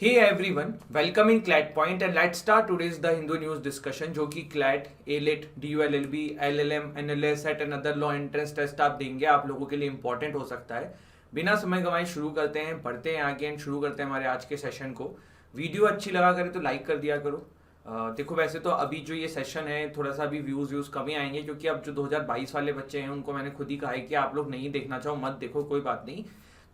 Hey everyone, welcome in CLAT point and let's start today's the Hindu news discussion जो कि CLAT, AILET, DULLB, LLM, NLS, SET and other law entrance test आप देंगे, आप लोगों के लिए इंपॉर्टेंट हो सकता है। बिना समय गंवाए शुरू करते हैं, बढ़ते हैं आगे एंड शुरू करते हैं हमारे आज के सेशन को। वीडियो अच्छी लगा करे तो लाइक कर दिया करो। देखो वैसे तो अभी जो ये सेशन है थोड़ा सा अभी व्यूज कम ही आएंगे क्योंकि अब जो 2022 वाले बच्चे हैं उनको मैंने खुद ही कहा है कि आप लोग नहीं देखना चाहो मत देखो, कोई बात नहीं।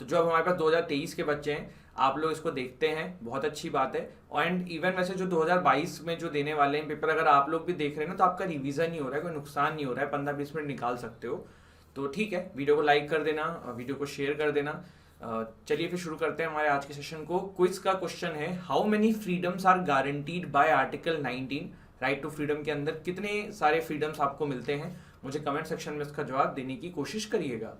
तो जो अब हमारे पास 2023 के बच्चे हैं आप लोग इसको देखते हैं, बहुत अच्छी बात है। एंड इवन वैसे जो 2022 में जो देने वाले हैं पेपर, अगर आप लोग भी देख रहे हैं ना तो आपका रिवीजन नहीं हो रहा है, कोई नुकसान नहीं हो रहा है, 15-20 मिनट निकाल सकते हो। तो ठीक है, वीडियो को लाइक कर देना, वीडियो को शेयर कर देना। चलिए फिर शुरू करते हैं हमारे आज के सेशन को। क्विज का क्वेश्चन है, how many freedoms are guaranteed by article 19? Right to freedom के अंदर कितने सारे फ्रीडम्स आपको मिलते हैं? मुझे कमेंट सेक्शन में इसका जवाब देने की कोशिश करिएगा।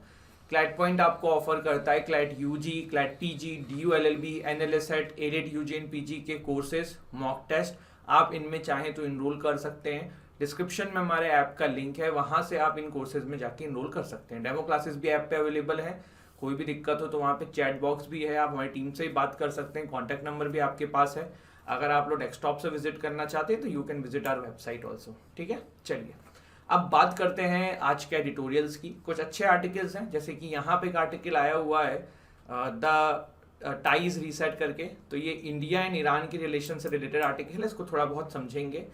क्लैट पॉइंट आपको ऑफर करता है CLAT UG, CLAT PG, DULLB, NLS SET, added UG and PG के कोर्सेज, मॉक टेस्ट। आप इनमें चाहें तो इनरोल कर सकते हैं। डिस्क्रिप्शन में हमारे ऐप का लिंक है, वहां से आप इन कोर्सेज में जाके इनरोल कर सकते हैं। डेमो क्लासेस भी ऐप पे अवेलेबल है, कोई भी दिक्कत हो तो वहाँ पे चैट बॉक्स भी है, आप हमारी टीम से ही बात कर सकते हैं। कॉन्टैक्ट नंबर भी आपके पास है। अगर आप लोग डेस्कटॉप से विजिट करना चाहते हैं तो you can visit our website also. ठीक है, चलिए अब बात करते हैं आज के एडिटोरियल्स की। कुछ अच्छे आर्टिकल्स हैं, जैसे कि यहाँ पे एक आर्टिकल आया हुआ है द टाइज रीसेट करके। तो ये इंडिया एंड ईरान के रिलेशन से रिलेटेड आर्टिकल है, इसको थोड़ा बहुत समझेंगे।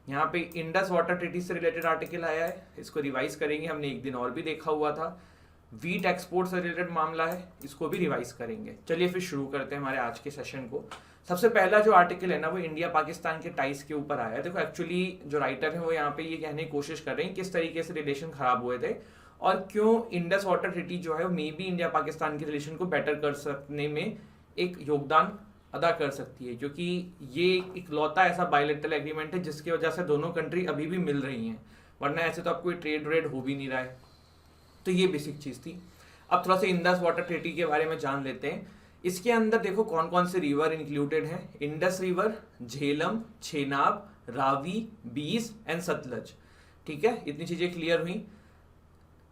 यहाँ पे इंडस वाटर ट्रीटी से रिलेटेड आर्टिकल आया है, इसको रिवाइज करेंगे, हमने एक दिन और भी देखा हुआ था। वीट एक्सपोर्ट से रिलेटेड मामला है, इसको भी रिवाइज करेंगे। चलिए फिर शुरू करते हैं हमारे आज के सेशन को। सबसे पहला जो आर्टिकल है ना वो इंडिया पाकिस्तान के टाइज के ऊपर आया है। देखो एक्चुअली जो राइटर है वो यहाँ पे ये कहने की कोशिश कर रहे हैं किस तरीके से रिलेशन खराब हुए थे और क्यों इंडस वाटर ट्रीटी जो है वो मे बी इंडिया पाकिस्तान के रिलेशन को बेटर कर सकने में एक योगदान अदा कर सकती है, क्योंकि ये एक लौता ऐसा बायलैटरल एग्रीमेंट है जिसकी वजह से दोनों कंट्री अभी भी मिल रही हैं, वरना ऐसे तो अब कोई ट्रेड व्रेड हो भी नहीं रहा है। तो ये बेसिक चीज थी। अब थोड़ा सा इंडस वाटर ट्रीटी के बारे में जान लेते हैं। इसके अंदर देखो कौन कौन से रिवर इंक्लूडेड हैं। इंडस रिवर, झेलम, चेनाब, रावी, बीस एंड सतलज। ठीक है, इतनी चीजें क्लियर हुई।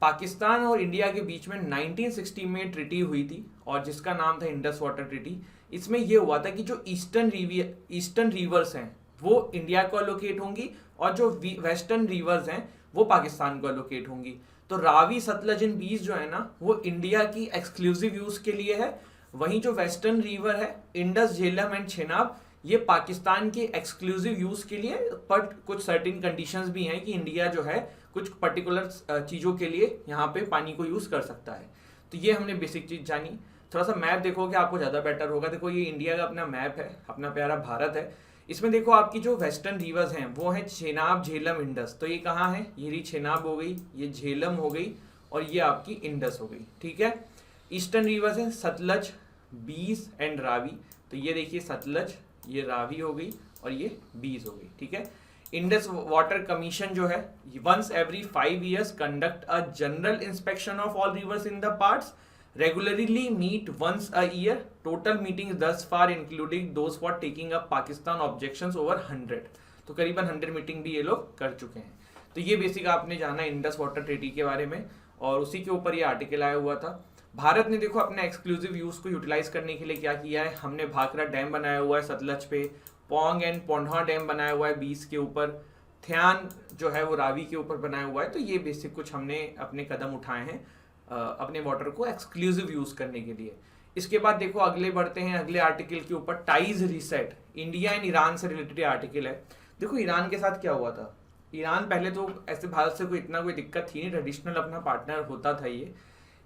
पाकिस्तान और इंडिया के बीच में 1960 में ट्रीटी हुई थी और जिसका नाम था इंडस वाटर ट्रीटी। इसमें यह हुआ था कि जो ईस्टर्न रिवर्स हैं वो इंडिया को अलोकेट होंगी और जो वेस्टर्न रिवर्स हैं वो पाकिस्तान को अलोकेट होंगी। तो रावी, सतलज एंड बीस जो है ना वो इंडिया की एक्सक्लूसिव यूज के लिए है, वहीं जो वेस्टर्न रिवर है इंडस, झेलम एंड चेनाब ये पाकिस्तान के एक्सक्लूसिव यूज के लिए, बट कुछ सर्टेन कंडीशंस भी हैं कि इंडिया जो है कुछ पर्टिकुलर चीजों के लिए यहाँ पे पानी को यूज कर सकता है। तो ये हमने बेसिक चीज जानी। थोड़ा सा मैप देखोगे आपको ज्यादा बेटर होगा। देखो ये इंडिया का अपना मैप है, अपना प्यारा भारत है। इसमें देखो आपकी जो वेस्टर्न रिवर्स हैं वो है चेनाब, झेलम, इंडस। तो ये कहाँ है? ये रही चेनाब हो गई, ये झेलम हो गई और ये आपकी इंडस हो गई। ठीक है, ईस्टर्न रिवर्स है सतलज, बीस एंड रावी। तो ये देखिए सतलज, ये रावी हो गई और ये बीस हो गई। ठीक है, इंडस वाटर कमीशन जो है once every 5 years conduct a general inspection of all rivers in the parts, regularly meet once a year, total meetings thus far including those for taking up Pakistan objections over 100। तो करीबन 100 meeting भी ये लोग कर चुके हैं। तो ये बेसिक आपने जाना इंडस वाटर ट्रीटी के बारे में और उसी के ऊपर ये आर्टिकल आया हुआ था। भारत ने देखो अपने एक्सक्लूसिव यूज को यूटिलाइज करने के लिए क्या किया है, हमने भाखड़ा डैम बनाया हुआ है सतलज पे, पोंग एंड पोंढा डैम बनाया हुआ है बीस के ऊपर, थ्यान जो है वो रावी के ऊपर बनाया हुआ है। तो ये बेसिक कुछ हमने अपने कदम उठाए हैं अपने वाटर को एक्सक्लूसिव यूज करने के लिए। इसके बाद देखो अगले बढ़ते हैं अगले आर्टिकल के ऊपर, ties reset. India and Iran से रिलेटेड आर्टिकल है। देखो ईरान के साथ क्या हुआ था, ईरान पहले तो ऐसे भारत से कोई दिक्कत थी नहीं, ट्रेडिशनल अपना पार्टनर होता था ये।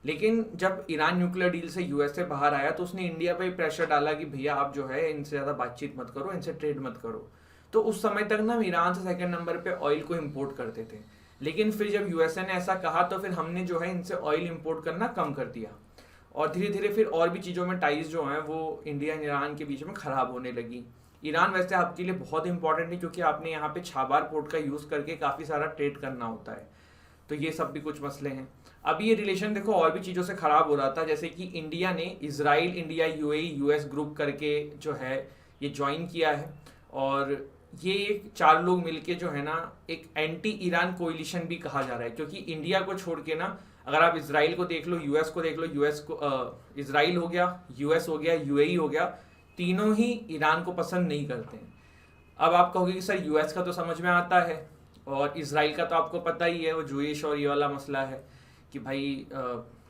लेकिन जब ईरान न्यूक्लियर डील से यूएस से बाहर आया तो उसने इंडिया पे प्रेशर डाला कि भैया आप जो है इनसे ज्यादा बातचीत मत करो, इनसे ट्रेड मत करो। तो उस समय तक ना हम ईरान से सेकंड नंबर पे ऑयल को इम्पोर्ट करते थे, लेकिन फिर जब यूएसए ने ऐसा कहा तो फिर हमने जो है इनसे ऑयल इंपोर्ट करना कम कर दिया और धीरे धीरे फिर और भी चीज़ों में टाइज जो हैं वो इंडिया और ईरान के बीच में खराब होने लगी। ईरान वैसे आपके लिए बहुत इंपॉर्टेंट है क्योंकि आपने यहाँ पे छाबार पोर्ट का यूज़ करके काफ़ी सारा ट्रेड करना होता है। तो ये सब भी कुछ मसले हैं। अभी ये रिलेशन देखो और भी चीज़ों से खराब हो रहा था, जैसे कि इंडिया ने Israel, India, UAE, US group करके जो है ये ज्वाइन किया है और ये 4 लोग मिलके जो है ना एक एंटी ईरान कोलिशन भी कहा जा रहा है, क्योंकि इंडिया को छोड़ के ना अगर आप इसराइल को देख लो, यूएस को देख लो, यूएस को इसराइल हो गया, यूएस हो गया, UAE हो गया, तीनों ही ईरान को पसंद नहीं करते हैं। अब आप कहोगे कि सर यूएस का तो समझ में आता है और इसराइल का तो आपको पता ही है, वो जूइश और ये वाला मसला है कि भाई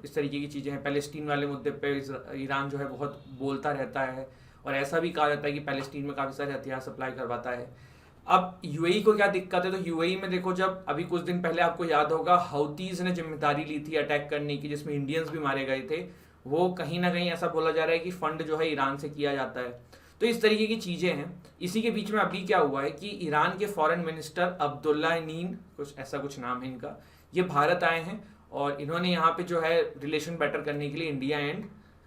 इस तरीके की चीज़ें हैं। पैलेस्टीन वाले मुद्दे पे ईरान जो है बहुत बोलता रहता है और ऐसा भी कहा जाता है कि पैलेस्टीन में काफ़ी सारे हथियार सप्लाई करवाता है। अब यूएई को क्या दिक्कत है, तो यूएई में देखो, जब अभी कुछ दिन पहले आपको याद होगा हाउतीज ने जिम्मेदारी ली थी अटैक करने की जिसमें इंडियंस भी मारे गए थे, वो कहीं ना कहीं ऐसा बोला जा रहा है कि फंड जो है ईरान से किया जाता है। तो इस तरीके की चीज़ें हैं। इसी के बीच में अभी क्या हुआ है कि ईरान के फॉरेन मिनिस्टर अब्दुल्लाहीन, कुछ ऐसा कुछ नाम है इनका, ये भारत आए हैं और इन्होंने यहाँ पे जो है रिलेशन बेटर करने के लिए इंडिया एंड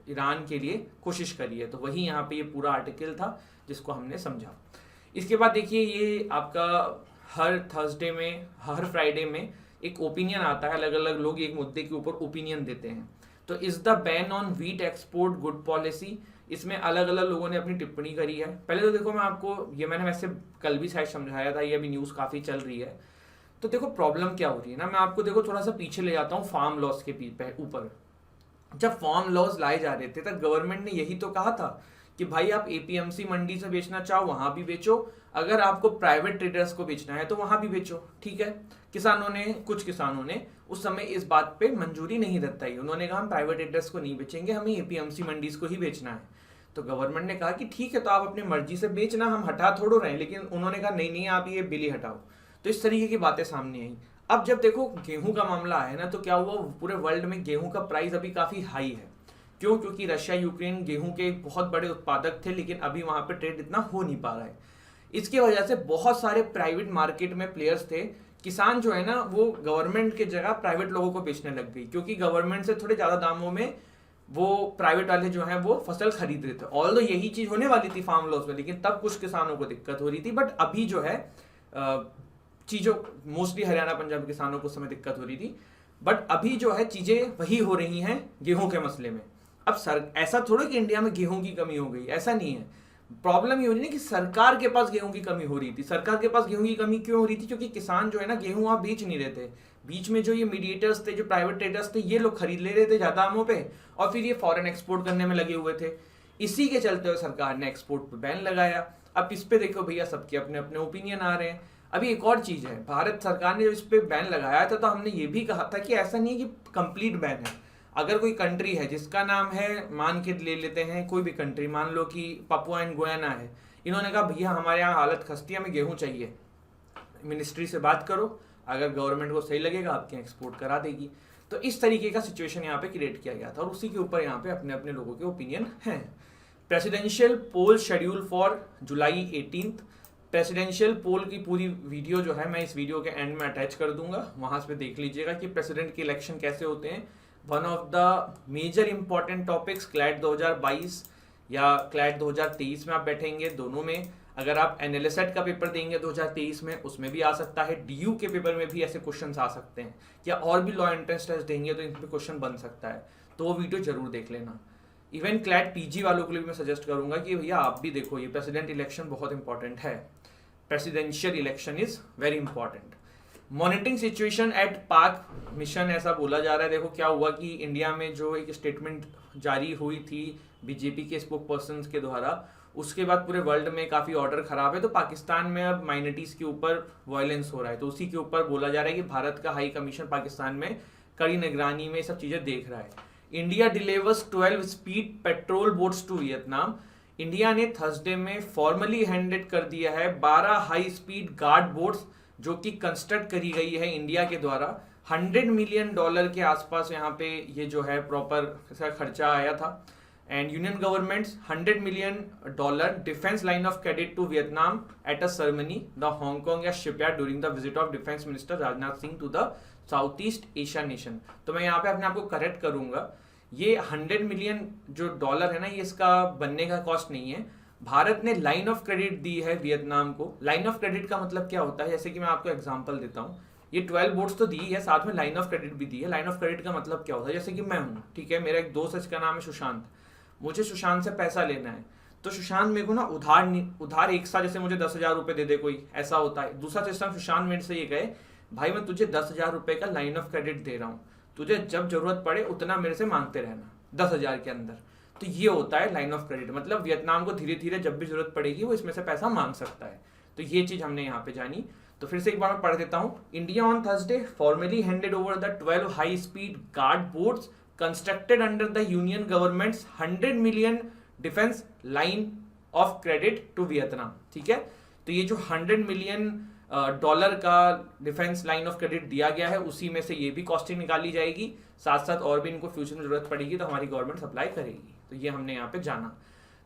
ईरान के लिए कोशिश करी है। तो वही यहाँ पे ये पूरा आर्टिकल था जिसको हमने समझा। इसके बाद देखिए, ये आपका हर थर्सडे में, हर फ्राइडे में एक ओपिनियन आता है, अलग अलग लोग एक मुद्दे के ऊपर ओपिनियन देते हैं। तो is the ban on wheat export good policy, इसमें अलग अलग लोगों ने अपनी टिप्पणी करी है। पहले तो देखो, मैं आपको ये मैंने वैसे कल भी शायद समझाया था, ये अभी न्यूज़ काफ़ी चल रही है। तो देखो प्रॉब्लम क्या हो रही है ना, मैं आपको देखो थोड़ा सा पीछे ले जाता हूँ फार्म लॉस के ऊपर। जब फार्म लॉज लाए जा रहे थे तब गवर्नमेंट ने यही तो कहा था कि भाई आप एपीएमसी मंडी से बेचना चाहो वहां भी बेचो, अगर आपको प्राइवेट ट्रेडर्स को बेचना है तो वहां भी बेचो, ठीक है। कुछ किसानों ने उस समय इस बात पे मंजूरी नहीं जताई, उन्होंने कहा हम प्राइवेट ट्रेडर्स को नहीं बेचेंगे, हमें एपीएमसी मंडीज को ही बेचना है। तो गवर्नमेंट ने कहा कि ठीक है, तो आप अपनी मर्जी से बेचना, हम हटा थोड़ो रहे हैं, लेकिन उन्होंने कहा नहीं नहीं, आप ये बिल ही हटाओ। तो इस तरीके की बातें सामने आई। अब जब देखो गेहूं का मामला है ना, तो क्या हुआ, पूरे वर्ल्ड में गेहूं का प्राइस अभी काफी हाई है। क्यों? क्योंकि रशिया यूक्रेन गेहूं के एक बहुत बड़े उत्पादक थे, लेकिन अभी वहां पे ट्रेड इतना हो नहीं पा रहा है। इसकी वजह से बहुत सारे प्राइवेट मार्केट में प्लेयर्स थे, किसान जो है ना वो गवर्नमेंट की जगह प्राइवेट लोगों को बेचने लग गई, क्योंकि गवर्नमेंट से थोड़े ज्यादा दामों में वो प्राइवेट वाले जो है वो फसल खरीद रहे थे। ऑल दो यही चीज होने वाली थी फार्म लॉस में, लेकिन तब कुछ किसानों को दिक्कत हो रही थी। बट अभी जो है चीजों, मोस्टली हरियाणा पंजाब किसानों को उस समय दिक्कत हो रही थी, बट अभी जो है चीजें वही हो रही हैं गेहूं के मसले में। अब ऐसा थोड़ा कि इंडिया में गेहूं की कमी हो गई, ऐसा नहीं है। प्रॉब्लम ये हो रही है कि सरकार के पास गेहूं की कमी हो रही थी। सरकार के पास गेहूं की कमी क्यों हो रही थी? क्योंकि किसान जो है ना गेहूं वहां बेच नहीं रहे थे, बीच में जो ये मीडिएटर्स थे, जो प्राइवेट ट्रेडर्स थे, ये लोग खरीद ले रहे थे ज्यादा दामों पे और फिर ये फॉरेन एक्सपोर्ट करने में लगे हुए थे। इसी के चलते हुए सरकार ने एक्सपोर्ट पे बैन लगाया। अब इस पे देखो भैया, सबके अपने अपने ओपिनियन आ रहे हैं। अभी एक और चीज है, भारत सरकार ने जब इस पे बैन लगाया था तो हमने ये भी कहा था कि ऐसा नहीं है कि कंप्लीट बैन है। अगर कोई कंट्री है जिसका नाम है, मान के ले लेते हैं कोई भी कंट्री, मान लो कि पपुआ एंड गुयाना है, इन्होंने कहा भैया हमारे यहाँ हालत खस्ती है, हमें गेहूं चाहिए, मिनिस्ट्री से बात करो, अगर गवर्नमेंट को सही लगेगा आपके एक्सपोर्ट करा देगी। तो इस तरीके का सिचुएशन यहाँ पे क्रिएट किया गया था और उसी के ऊपर यहाँ पे अपने अपने लोगों के ओपिनियन हैं। Presidential poll schedule for July 18। Presidential poll की पूरी वीडियो जो है मैं इस वीडियो के एंड में अटैच कर दूंगा, वहां पे देख लीजिएगा कि प्रेसिडेंट के इलेक्शन कैसे होते हैं। One of the major important topics CLAT 2022 या क्लैट 2023 में आप बैठेंगे, दोनों में। अगर आप एनएलएसएट का पेपर देंगे 2023 में, उसमें भी आ सकता है, डीयू के पेपर में भी ऐसे क्वेश्चंस आ सकते हैं, या और भी लॉ एंट्रेंस टेस्ट देंगे तो इनमें क्वेश्चन बन सकता है। तो वो वीडियो जरूर देख लेना। इवन क्लैट पीजी वालों के लिए भी मैं सजेस्ट करूंगा कि भैया आप भी देखो, ये प्रेसिडेंट इलेक्शन बहुत इंपॉर्टेंट है। Presidential election is very important. Monitoring situation at पाक मिशन, ऐसा बोला जा रहा है। देखो क्या हुआ कि इंडिया में जो एक स्टेटमेंट जारी हुई थी बीजेपी के स्पोक पर्सन के द्वारा, उसके बाद पूरे वर्ल्ड में काफ़ी ऑर्डर खराब है। तो पाकिस्तान में अब माइनॉरिटीज़ के ऊपर वायलेंस हो रहा है, तो उसी के ऊपर बोला जा रहा है कि भारत का हाई कमीशन पाकिस्तान में कड़ी निगरानी में सब चीज़ें देख रहा है। India delivers 12 speed petrol boats to Vietnam. India ने थर्सडे में फॉर्मली हैंडेड कर दिया है 12 हाई स्पीड गार्ड बोट्स, जो कि कंस्ट्रक्ट करी गई है इंडिया के द्वारा। $100 मिलियन के आसपास यहाँ पे ये जो है प्रॉपर खर्चा आया था। And union government $100 million defence line of credit to Vietnam at a ceremony the Hong Kong या shipyard during the visit of defence minister Rajnath Singh to the South East Asia nation. तो मैं यहाँ पे अपने आप को करेक्ट करूंगा, ये $100 मिलियन जो डॉलर है ना, ये इसका बनने का कॉस्ट नहीं है। भारत ने लाइन ऑफ क्रेडिट दी है वियतनाम को। लाइन ऑफ क्रेडिट का मतलब क्या होता है, जैसे कि मैं आपको एग्जांपल देता हूँ, ये 12 बोट्स तो दी है, साथ में लाइन ऑफ क्रेडिट भी दी है। लाइन ऑफ क्रेडिट का मतलब क्या होता है, जैसे कि मैं हूँ, ठीक है, मेरा एक दोस्त है, इसका नाम है सुशांत, मुझे सुशांत से पैसा लेना है, तो सुशांत मेरे को ना उधार एक साथ, जैसे मुझे 10,000 रुपये दे दे कोई, ऐसा होता है। दूसरा सिस्टम, सुशांत मेरे से ये कहे भाई मैं तुझे 10,000 रुपये का लाइन ऑफ क्रेडिट दे रहा हूँ, तुझे जब जरूरत पड़े उतना मेरे से मांगते रहना 10,000 के अंदर। तो ये होता है लाइन ऑफ क्रेडिट, मतलब वियतनाम को धीरे धीरे जब भी जरूरत पड़ेगी वो इसमें से पैसा मांग सकता है। तो ये चीज हमने यहाँ पे जानी। तो फिर से एक बार मैं पढ़ देता हूँ। India on Thursday formally handed over the 12 high speed guard boats constructed under the union government's 100 million defence line of credit to Vietnam. ठीक है, तो ये जो 100 मिलियन डॉलर का डिफेंस लाइन ऑफ क्रेडिट दिया गया है उसी में से ये भी कॉस्टिंग निकाली जाएगी, साथ साथ और भी इनको फ्यूचर में जरूरत पड़ेगी तो हमारी गवर्नमेंट सप्लाई करेगी। तो ये हमने यहाँ पे जाना।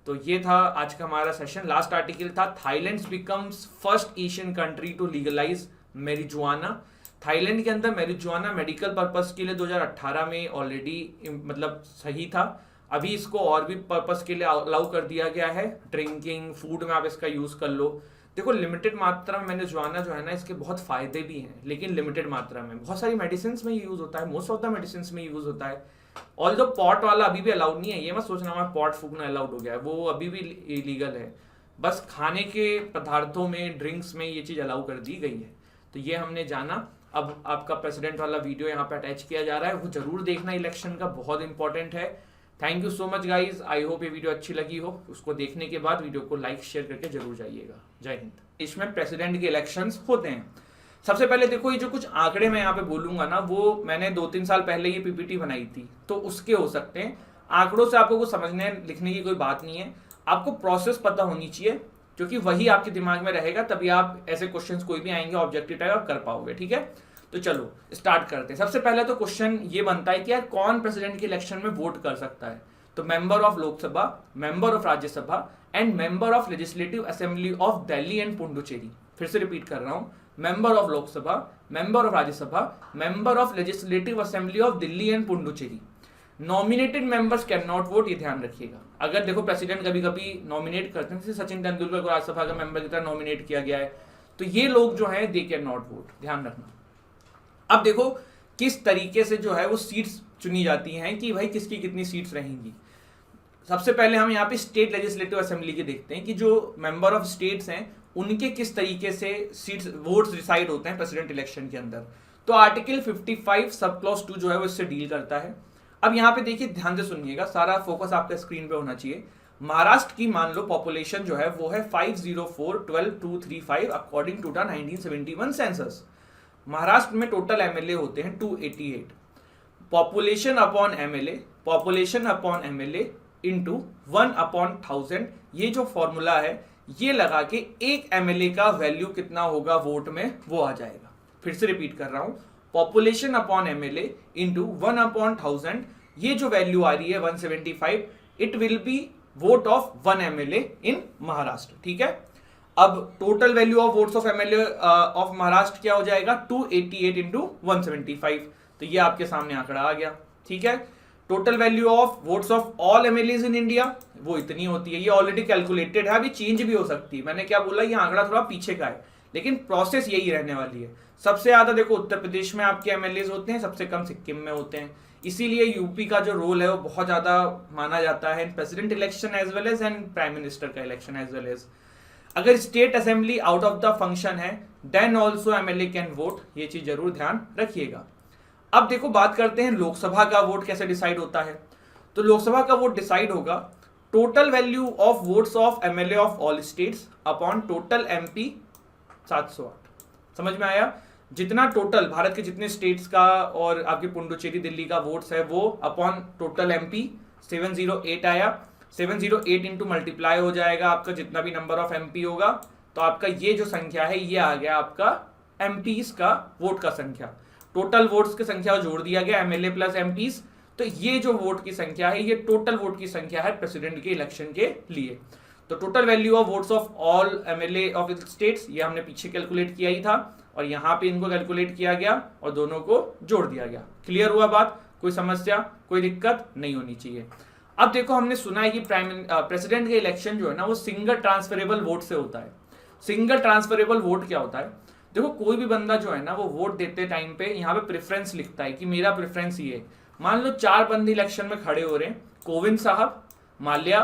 तो ये था आज का हमारा सेशन। लास्ट आर्टिकल था Thailand becomes first Asian country to legalise marijuana. Thailand के अंदर मैरिजुआना मेडिकल पर्पस के लिए 2018 में ऑलरेडी मतलब सही था, अभी इसको और भी पर्पस के लिए अलाउ कर दिया गया है। ड्रिंकिंग फूड में आप इसका यूज कर लो। देखो लिमिटेड मात्रा में मैरिजुआना जो है ना इसके बहुत फायदे भी हैं, लेकिन लिमिटेड मात्रा में। बहुत सारी मेडिसिन में यूज होता है, मोस्ट ऑफ द मेडिसिन में यूज होता है। ऑल दो पॉट वाला अभी भी अलाउड नहीं है, ये मत सोचना हमारा पॉट फूकना अलाउड हो गया है, वो अभी भी इलीगल है। बस खाने के पदार्थों में ड्रिंक्स में ये चीज अलाउ कर दी गई है। तो ये हमने जाना। अब आपका प्रेसिडेंट वाला वीडियो यहाँ पे अटैच किया जा रहा है, वो जरूर देखना, इलेक्शन का बहुत इंपॉर्टेंट है। Thank you so much guys, I hope ये वीडियो अच्छी लगी हो। उसको देखने के बाद वीडियो को लाइक शेयर करके जरूर जाइएगा। जय हिंद। इसमें प्रेसिडेंट के इलेक्शंस होते हैं। सबसे पहले देखो ये जो कुछ आंकड़े मैं यहाँ पे बोलूंगा ना, वो मैंने 2-3 साल पहले ये पीपीटी बनाई थी, तो उसके हो सकते हैं। आंकड़ों से आपको कुछ समझने लिखने की कोई बात नहीं है, आपको प्रोसेस पता होनी चाहिए, क्योंकि वही आपके दिमाग में रहेगा, तभी आप ऐसे क्वेश्चंस कोई भी आएंगे ऑब्जेक्टिव टाइप आप कर पाओगे। ठीक है, तो चलो स्टार्ट करते हैं। सबसे पहले तो क्वेश्चन ये बनता है कि यार कौन प्रेसिडेंट के इलेक्शन में वोट कर सकता है। तो member of Lok Sabha, member of Rajya Sabha and member of legislative assembly of Delhi and Puducherry. फिर से रिपीट कर रहा हूं, member of Lok Sabha, member of Rajya Sabha, member of legislative assembly of Delhi and Puducherry. Nominated members can not vote, ये ध्यान रखिएगा। अगर देखो प्रेसिडेंट कभी कभी नॉमिनेट करते हैं, जैसे सचिन तेंदुलकर को राज्यसभा का मेंबर की तरह नॉमिनेट किया गया है, तो ये लोग जो है दे कैन नॉट वोट, ध्यान रखना। अब देखो किस तरीके से जो है वो सीट्स चुनी जाती हैं कि भाई किसकी कितनी सीट्स रहेंगी। सबसे पहले हम यहाँ पे स्टेट लेजिस्लेटिव असेंबली के देखते हैं कि जो मेंबर ऑफ स्टेट्स हैं उनके किस तरीके से सीट्स वोट्स डिसाइड होते हैं प्रेसिडेंट इलेक्शन के अंदर। तो आर्टिकल 55 सब क्लॉज 2 जो है वो इससे डील करता है। अब यहाँ पे देखिए ध्यान से सुनिएगा, सारा फोकस आपका स्क्रीन पे होना चाहिए। महाराष्ट्र की मान लो पॉपुलेशन जो है वो है 504,12,235 according to the 1971 census. Maharashtra में टोटल एमएलए होते हैं 288। Population upon MLA, population upon MLA into 1/1000, ये जो फॉर्मूला है ये लगा के एक एमएलए का वैल्यू कितना होगा वोट में वो आ जाएगा। फिर से रिपीट कर रहा हूं, पॉपुलेशन अपॉन एमएलए इंटू 1/1000, ये जो वैल्यू आ रही है 175, it will be vote of 1 MLA in Maharashtra. ठीक है, अब total value of votes of MLA of Maharashtra क्या हो जाएगा 288 इंटू 175। तो ये आपके सामने आंकड़ा आ गया। ठीक है, total value of votes of all MLAs in India वो इतनी होती है, ये ऑलरेडी कैलकुलेटेड है, अभी चेंज भी हो सकती है। मैंने क्या बोला, ये आंकड़ा थोड़ा पीछे का है, लेकिन प्रोसेस यही रहने वाली है। सबसे ज्यादा देखो उत्तर प्रदेश में आपके एमएलएज होते हैं, सबसे कम सिक्किम में होते हैं, इसीलिए यूपी का जो रोल है वो बहुत ज्यादा माना जाता है president election as well as and prime minister का इलेक्शन एज वेल एज। अगर state assembly out of the function है then also MLA can vote, ये चीज जरूर ध्यान रखिएगा। अब देखो बात करते हैं लोकसभा का वोट कैसे डिसाइड होता है। तो लोकसभा का वोट डिसाइड होगा total value of votes of MLA of all states upon total MP 708। समझ में आया, जितना टोटल भारत के जितने स्टेट्स का और आपके पुडुचेरी दिल्ली का वोट्स है वो अपॉन टोटल एमपी 708 आया। 708 इंटू मल्टीप्लाई हो जाएगा आपका जितना भी नंबर ऑफ एमपी होगा, तो आपका ये जो संख्या है ये आ गया आपका एमपीज का वोट का संख्या। टोटल वोट्स की संख्या जोड़ दिया गया एमएलए प्लस एमपीज, तो ये जो वोट की संख्या है ये टोटल वोट की संख्या है प्रेसिडेंट के इलेक्शन के लिए। तो total value of votes of all MLA of states ये हमने पीछे कैलकुलेट किया ही था, और यहाँ पे इनको कैलकुलेट किया गया और दोनों को जोड़ दिया गया। क्लियर हुआ बात, कोई समस्या कोई दिक्कत नहीं होनी चाहिए। अब देखो हमने सुना है कि प्रेसिडेंट के इलेक्शन जो है ना वो सिंगल ट्रांसफरेबल वोट से होता है। सिंगल ट्रांसफरेबल वोट क्या होता है, देखो कोई भी बंदा जो है ना वो वोट देते टाइम पे यहाँ पे प्रेफरेंस लिखता है कि मेरा प्रेफरेंस ये। मान लो 4 बंदे इलेक्शन में खड़े हो रहे हैं, कोविंद साहब, माल्या,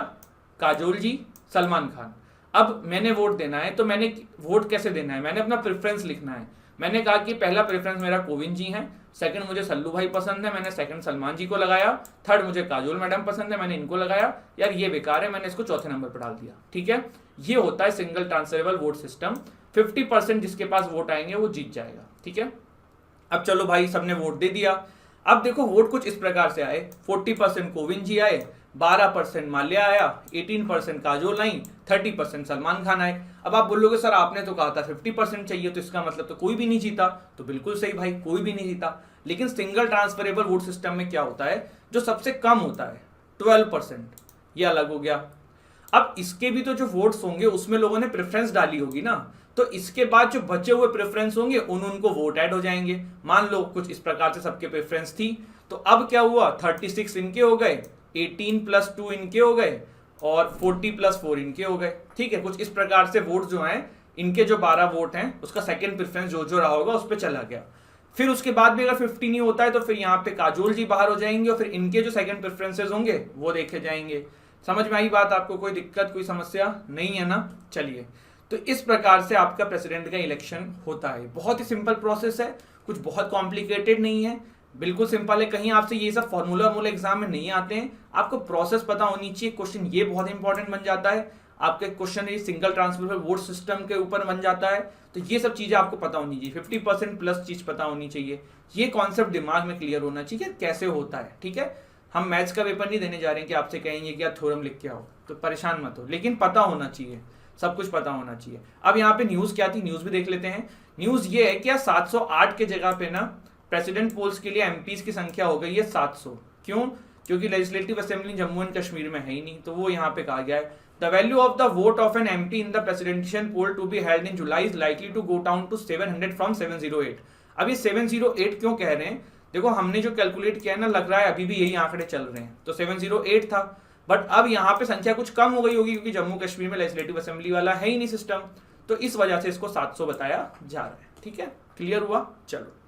काजोल जी, सलमान खान। अब मैंने वोट देना है, तो मैंने वोट कैसे देना है, मैंने अपना प्रेफरेंस लिखना है। मैंने कहा कि पहला प्रेफरेंस मेरा कोविंद जी हैं, सेकंड मुझे सल्लू भाई पसंद है, मैंने सेकंड सलमान जी को लगाया, थर्ड मुझे काजोल मैडम पसंद है, मैंने इनको लगाया, यार ये बेकार है, मैंने इसको चौथे नंबर पर डाल दिया। ठीक है, ये होता है सिंगल ट्रांसफरेबल वोट सिस्टम। 50% जिसके पास वोट आएंगे वो जीत जाएगा। ठीक है, अब चलो भाई सबने वोट दे दिया। अब देखो वोट कुछ इस प्रकार से आए, 40% कोविंद जी आए, 12% माल्या आया, 18% काजोल आई, 30% सलमान खान आए। अब आप बोलोगे सर आपने तो कहा था 50% चाहिए, तो इसका मतलब तो कोई भी नहीं जीता। तो बिल्कुल सही भाई, कोई भी नहीं जीता। लेकिन सिंगल ट्रांसफरेबल वोट सिस्टम में क्या होता है, जो सबसे कम होता है 12%, ये अलग हो गया। अब इसके भी तो जो वोट्स होंगे उसमें लोगों ने प्रेफरेंस डाली होगी ना, तो इसके बाद जो बचे हुए प्रेफरेंस होंगे उनको वोट ऐड हो जाएंगे। मान लो कुछ इस प्रकार से सबके प्रेफरेंस थी, तो अब क्या हुआ, 36 इनके हो गए, 18 + 2 इनके हो गए और 40 + 4 इनके हो गए। ठीक है, कुछ इस प्रकार से वोट जो हैं, इनके जो 12 वोट हैं उसका सेकंड प्रेफरेंस जो रहा होगा उस पर चला गया। फिर उसके बाद भी अगर 50 नहीं होता है तो फिर यहाँ पे काजोल जी बाहर हो जाएंगे और फिर इनके जो सेकंड प्रेफरेंसेस होंगे वो देखे जाएंगे। समझ में आई बात? आपको कोई दिक्कत, कोई समस्या नहीं है ना? चलिए, तो इस प्रकार से आपका प्रेसिडेंट का इलेक्शन होता है। बहुत ही सिंपल प्रोसेस है, कुछ बहुत कॉम्प्लिकेटेड नहीं है, बिल्कुल सिंपल है। कहीं आपसे ये सब फॉर्मूला एग्जाम में नहीं आते हैं, आपको प्रोसेस पता होनी चाहिए। क्वेश्चन ये बहुत इंपॉर्टेंट बन जाता है, आपके क्वेश्चन ये सिंगल ट्रांसफरेबल वोट सिस्टम के ऊपर बन जाता है, तो ये सब चीजें आपको पता होनी चाहिए। 50% प्लस चीज पता होनी चाहिए, ये कॉन्सेप्ट दिमाग में क्लियर होना चाहिए कैसे होता है। ठीक है, हम मैथ्स का पेपर नहीं देने जा रहे हैं कि आपसे कहेंगे कि आप थ्योरम लिख के आओ, तो परेशान मत हो, लेकिन पता होना चाहिए, सब कुछ पता होना चाहिए। अब यहाँ पे न्यूज क्या थी, न्यूज भी देख लेते हैं। न्यूज ये है कि 708 के जगह पे ना प्रेसिडेंट पोल्स के लिए एमपीज की संख्या हो गई है 700। क्यों? क्योंकि legislative assembly Jammu and Kashmir में है ही नहीं, तो वो यहाँ पे कहा गया है the value of the vote of an MP in the presidential poll to be held in July is likely to go down to 700 from 708। अब ये 708 क्यों कह रहे हैं? देखो हमने जो कैलकुलेट किया है ना, लग रहा है अभी भी यही आंकड़े चल रहे हैं, तो 708 था, बट अब यहाँ पे संख्या कुछ कम हो गई होगी क्योंकि जम्मू कश्मीर में लेजिस्लेटिव असेंबली वाला है ही नहीं सिस्टम, तो इस वजह से इसको 700 बताया जा रहा है। ठीक है, क्लियर हुआ? चलो।